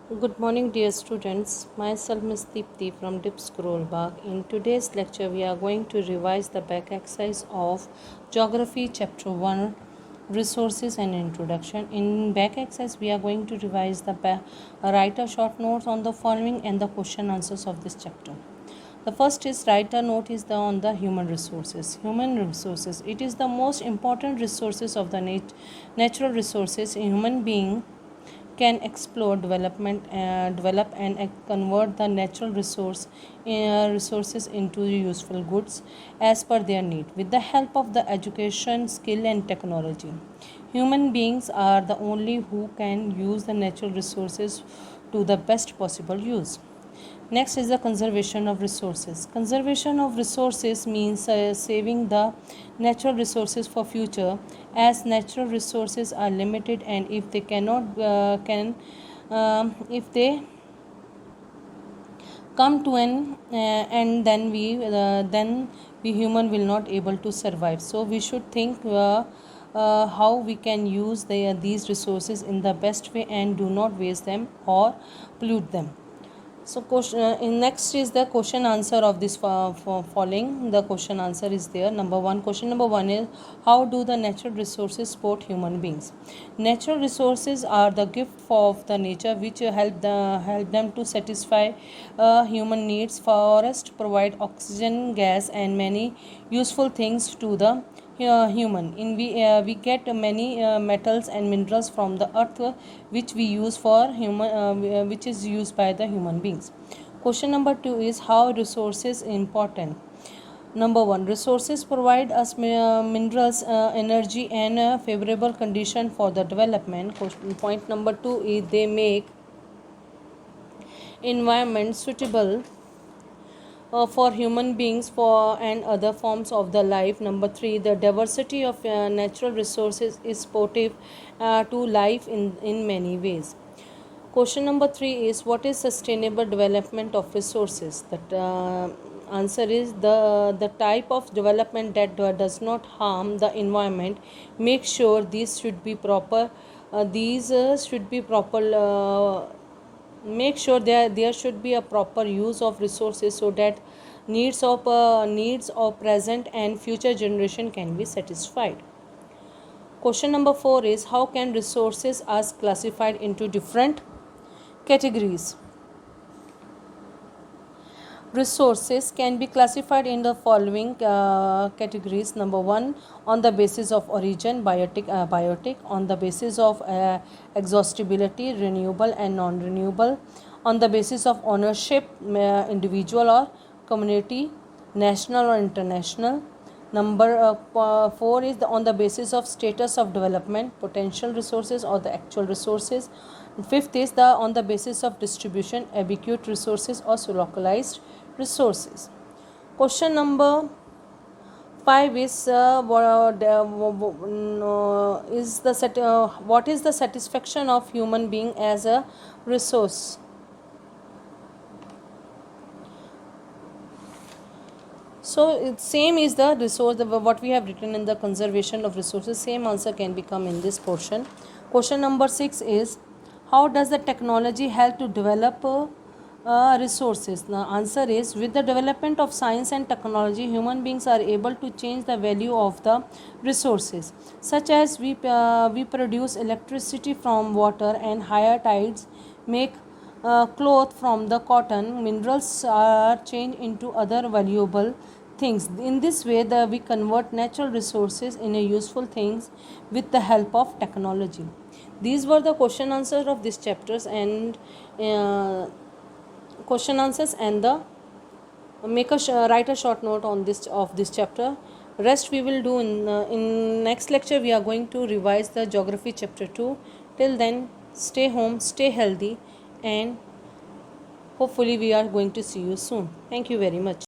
Good morning, dear students. Myself, Ms. Deepthi from Dip Scroll Bag. In today's lecture, we are going to revise the back exercise of Geography, Chapter 1, Resources and Introduction. In back exercise, we are going to revise write a short notes on the following and the question answers of this chapter. The first is write a note is on the human resources. Human resources. It is the most important resources of the natural resources. A human being can explore develop and convert the natural resources into useful goods as per their need with the help of the education, skill and technology. Human beings are the only who can use the natural resources to the best possible use. Next is the conservation of resources. Conservation of resources means saving the natural resources for future, as natural resources are limited, and if they cannot can if they come to an end, then we human will not able to survive. So we should think how we can use these resources in the best way and do not waste them or pollute them. So in next is the question answer of this following. The question answer is there. Number one, question number one is, how do the natural resources support human beings? Natural resources are the gift of the nature which help them to satisfy human needs. Forests provide oxygen gas and many useful things to the human. We get many metals and minerals from the earth, which we use for human which is used by the human beings. Question number 2 is, how resources important? Number 1, resources provide us minerals, energy and a favorable condition for the development. Point number 2 is, they make environment suitable for human beings for and other forms of the life. Number 3, the diversity of natural resources is supportive to life in many ways. Question number 3 is, what is sustainable development of resources? That answer is, the type of development that does not harm the environment. Make sure these should be proper make sure there should be a proper use of resources so that needs of present and future generation can be satisfied. Question number 4 is, how can resources are classified into different categories? Resources can be classified in the following categories. Number 1, on the basis of origin, biotic, on the basis of exhaustibility, renewable and non-renewable, on the basis of ownership, individual or community, national or international. Number 4 is on the basis of status of development, potential resources or the actual resources. Fifth is on the basis of distribution, adequate resources or localized resources. Question number 5 is, what is the satisfaction of human being as a resource? So same is the resource, what we have written in the conservation of resources, same answer can become in this portion. Question number 6 is, how does the technology help to develop resources? The answer is, with the development of science and technology, human beings are able to change the value of the resources, such as we produce electricity from water and higher tides make cloth from the cotton. Minerals are changed into other valuable things. In this way, we convert natural resources in a useful things with the help of technology. These were the question answers of these chapters, and question answers and the write a short note on this chapter. Rest we will do in next lecture. We are going to revise the geography chapter 2. Till then, stay home, stay healthy, and hopefully we are going to see you soon. Thank you very much.